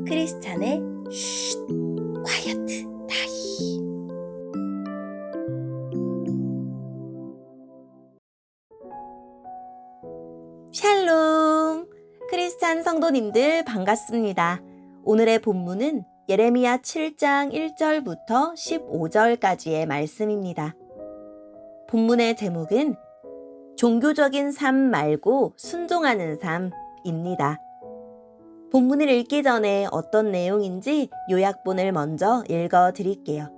크리스찬의 쉿, 콰이어트 타임. 샬롬! 크리스찬 성도님들 반갑습니다. 오늘의 본문은 예레미야 7장 1절부터 15절까지의 말씀입니다. 본문의 제목은 종교적인 삶 말고 순종하는 삶입니다. 본문을 읽기 전에 어떤 내용인지 요약본을 먼저 읽어드릴게요.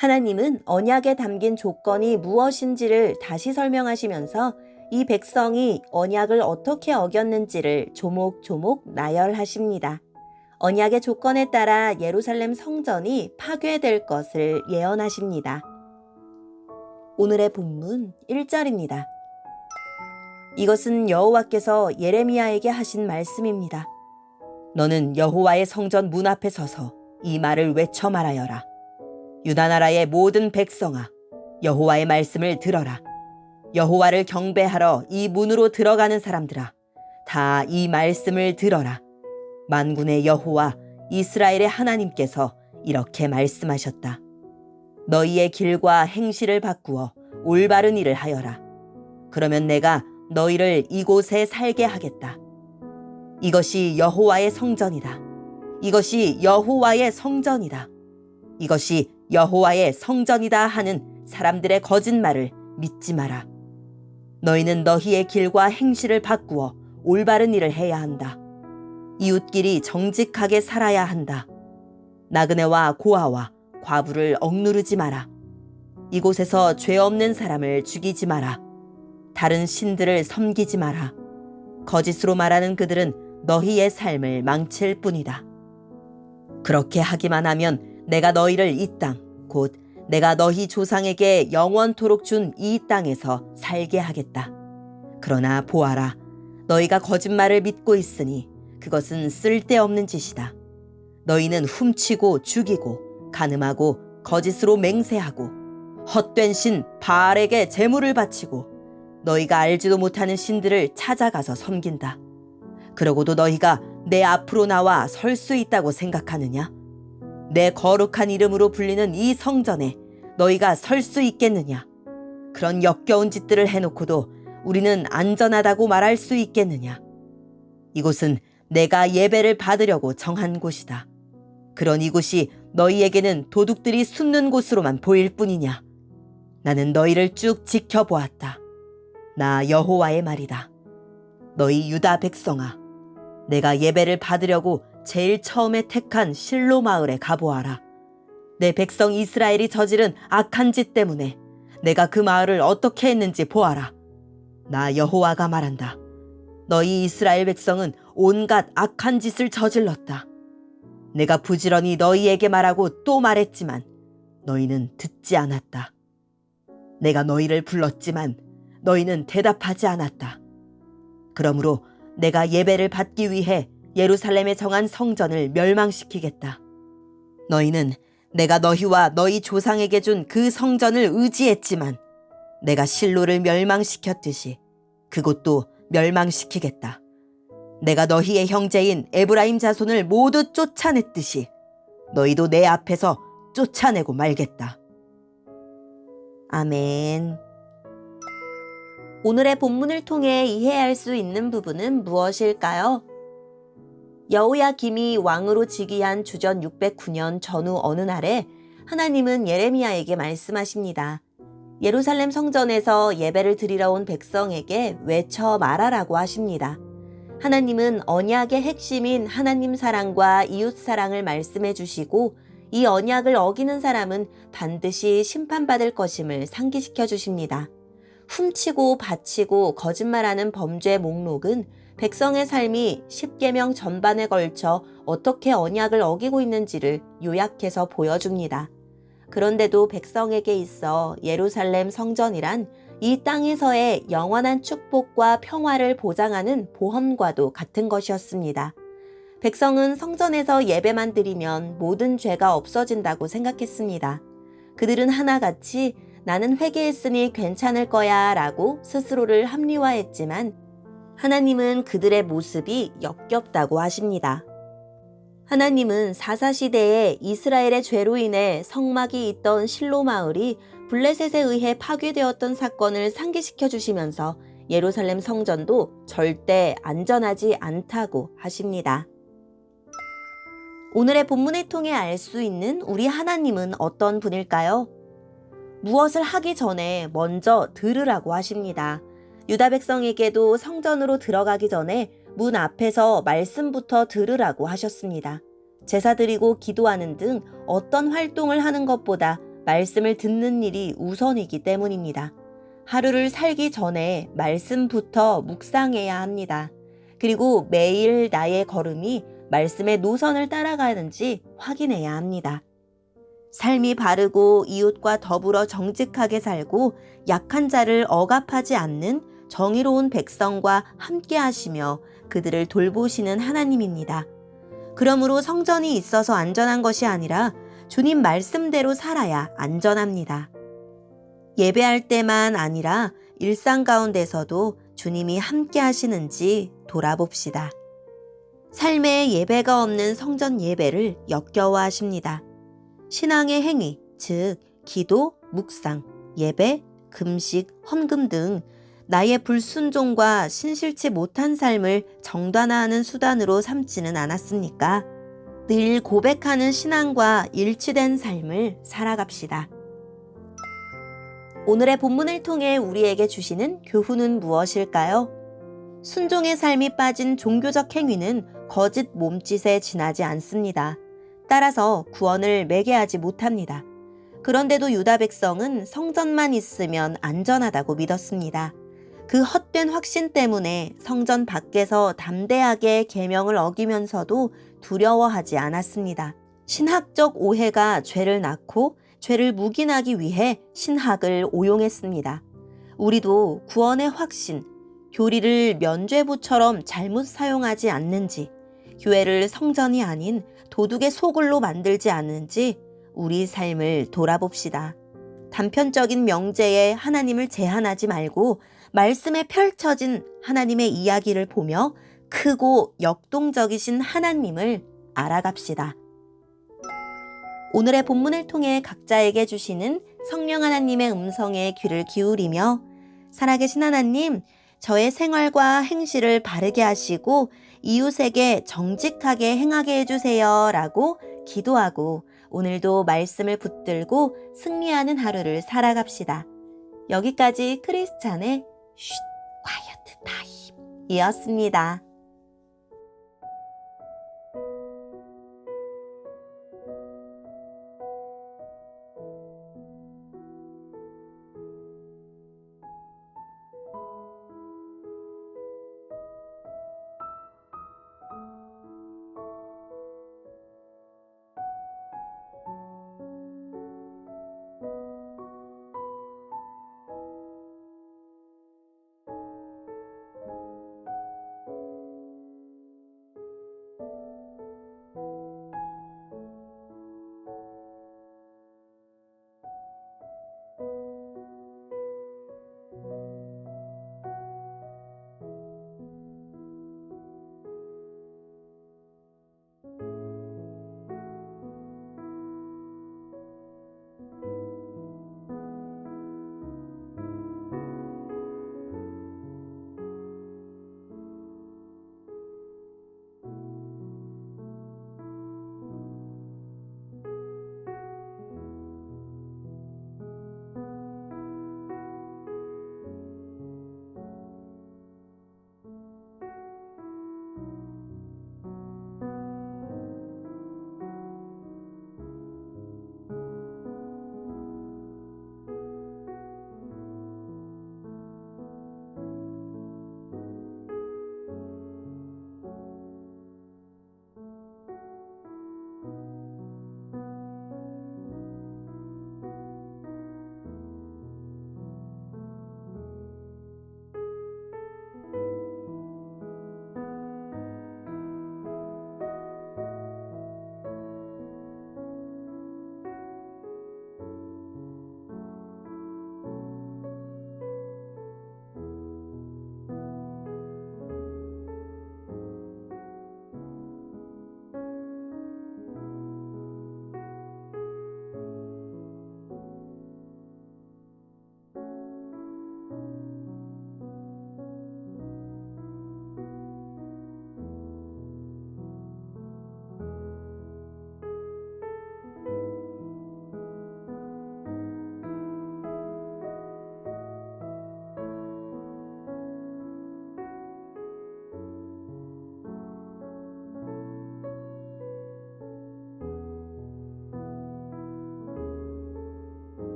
하나님은 언약에 담긴 조건이 무엇인지를 다시 설명하시면서 이 백성이 언약을 어떻게 어겼는지를 조목조목 나열하십니다. 언약의 조건에 따라 예루살렘 성전이 파괴될 것을 예언하십니다. 오늘의 본문 1절입니다. 이것은 여호와께서 예레미야에게 하신 말씀입니다. 너는 여호와의 성전 문 앞에 서서 이 말을 외쳐 말하여라. 유다 나라의 모든 백성아, 여호와의 말씀을 들어라. 여호와를 경배하러 이 문으로 들어가는 사람들아, 다 이 말씀을 들어라. 만군의 여호와 이스라엘의 하나님께서 이렇게 말씀하셨다. 너희의 길과 행실을 바꾸어 올바른 일을 하여라. 그러면 내가 너희를 이곳에 살게 하겠다. 이것이 여호와의 성전이다. 이것이 여호와의 성전이다. 이것이 여호와의 성전이다 하는 사람들의 거짓말을 믿지 마라. 너희는 너희의 길과 행실을 바꾸어 올바른 일을 해야 한다. 이웃끼리 정직하게 살아야 한다. 나그네와 고아와 과부를 억누르지 마라. 이곳에서 죄 없는 사람을 죽이지 마라. 다른 신들을 섬기지 마라. 거짓으로 말하는 그들은 너희의 삶을 망칠 뿐이다. 그렇게 하기만 하면 내가 너희를 이 땅, 곧 내가 너희 조상에게 영원토록 준 이 땅에서 살게 하겠다. 그러나 보아라, 너희가 거짓말을 믿고 있으니 그것은 쓸데없는 짓이다. 너희는 훔치고 죽이고 간음하고 거짓으로 맹세하고 헛된 신 바알에게 제물을 바치고 너희가 알지도 못하는 신들을 찾아가서 섬긴다. 그러고도 너희가 내 앞으로 나와 설 수 있다고 생각하느냐? 내 거룩한 이름으로 불리는 이 성전에 너희가 설 수 있겠느냐? 그런 역겨운 짓들을 해놓고도 우리는 안전하다고 말할 수 있겠느냐? 이곳은 내가 예배를 받으려고 정한 곳이다. 그런 이곳이 너희에게는 도둑들이 숨는 곳으로만 보일 뿐이냐? 나는 너희를 쭉 지켜보았다. 나 여호와의 말이다. 너희 유다 백성아, 내가 예배를 받으려고 제일 처음에 택한 실로 마을에 가보아라. 내 백성 이스라엘이 저지른 악한 짓 때문에 내가 그 마을을 어떻게 했는지 보아라. 나 여호와가 말한다. 너희 이스라엘 백성은 온갖 악한 짓을 저질렀다. 내가 부지런히 너희에게 말하고 또 말했지만 너희는 듣지 않았다. 내가 너희를 불렀지만 너희는 대답하지 않았다. 그러므로 내가 예배를 받기 위해 예루살렘에 정한 성전을 멸망시키겠다. 너희는 내가 너희와 너희 조상에게 준 그 성전을 의지했지만 내가 실로를 멸망시켰듯이 그곳도 멸망시키겠다. 내가 너희의 형제인 에브라임 자손을 모두 쫓아냈듯이 너희도 내 앞에서 쫓아내고 말겠다. 아멘. 오늘의 본문을 통해 이해할 수 있는 부분은 무엇일까요? 여호야김이 왕으로 즉위한 주전 609년 전후 어느 날에 하나님은 예레미야에게 말씀하십니다. 예루살렘 성전에서 예배를 드리러 온 백성에게 외쳐 말하라고 하십니다. 하나님은 언약의 핵심인 하나님 사랑과 이웃 사랑을 말씀해 주시고 이 언약을 어기는 사람은 반드시 심판받을 것임을 상기시켜 주십니다. 훔치고 바치고 거짓말하는 범죄 목록은 백성의 삶이 십계명 전반에 걸쳐 어떻게 언약을 어기고 있는지를 요약해서 보여줍니다. 그런데도 백성에게 있어 예루살렘 성전이란 이 땅에서의 영원한 축복과 평화를 보장하는 보험과도 같은 것이었습니다. 백성은 성전에서 예배만 드리면 모든 죄가 없어진다고 생각했습니다. 그들은 하나같이 나는 회개했으니 괜찮을 거야 라고 스스로를 합리화했지만 하나님은 그들의 모습이 역겹다고 하십니다. 하나님은 사사시대에 이스라엘의 죄로 인해 성막이 있던 실로 마을이 블레셋에 의해 파괴되었던 사건을 상기시켜 주시면서 예루살렘 성전도 절대 안전하지 않다고 하십니다. 오늘의 본문을 통해 알 수 있는 우리 하나님은 어떤 분일까요? 무엇을 하기 전에 먼저 들으라고 하십니다. 유다 백성에게도 성전으로 들어가기 전에 문 앞에서 말씀부터 들으라고 하셨습니다. 제사 드리고 기도하는 등 어떤 활동을 하는 것보다 말씀을 듣는 일이 우선이기 때문입니다. 하루를 살기 전에 말씀부터 묵상해야 합니다. 그리고 매일 나의 걸음이 말씀의 노선을 따라가는지 확인해야 합니다. 삶이 바르고 이웃과 더불어 정직하게 살고 약한 자를 억압하지 않는 정의로운 백성과 함께 하시며 그들을 돌보시는 하나님입니다. 그러므로 성전이 있어서 안전한 것이 아니라 주님 말씀대로 살아야 안전합니다. 예배할 때만 아니라 일상 가운데서도 주님이 함께 하시는지 돌아봅시다. 삶에 예배가 없는 성전 예배를 역겨워하십니다. 신앙의 행위, 즉 기도, 묵상, 예배, 금식, 헌금 등 나의 불순종과 신실치 못한 삶을 정단화하는 수단으로 삼지는 않았습니까? 늘 고백하는 신앙과 일치된 삶을 살아갑시다. 오늘의 본문을 통해 우리에게 주시는 교훈은 무엇일까요? 순종의 삶이 빠진 종교적 행위는 거짓 몸짓에 지나지 않습니다. 따라서 구원을 매개하지 못합니다. 그런데도 유다 백성은 성전만 있으면 안전하다고 믿었습니다. 그 헛된 확신 때문에 성전 밖에서 담대하게 계명을 어기면서도 두려워하지 않았습니다. 신학적 오해가 죄를 낳고 죄를 묵인하기 위해 신학을 오용했습니다. 우리도 구원의 확신, 교리를 면죄부처럼 잘못 사용하지 않는지, 교회를 성전이 아닌 도둑의 소굴로 만들지 않는지 우리 삶을 돌아봅시다. 단편적인 명제에 하나님을 제한하지 말고 말씀에 펼쳐진 하나님의 이야기를 보며 크고 역동적이신 하나님을 알아갑시다. 오늘의 본문을 통해 각자에게 주시는 성령 하나님의 음성에 귀를 기울이며 살아계신 하나님, 저의 생활과 행실을 바르게 하시고 이웃에게 정직하게 행하게 해주세요 라고 기도하고 오늘도 말씀을 붙들고 승리하는 하루를 살아갑시다. 여기까지 크리스찬의 쉿 콰이어트 타임이었습니다.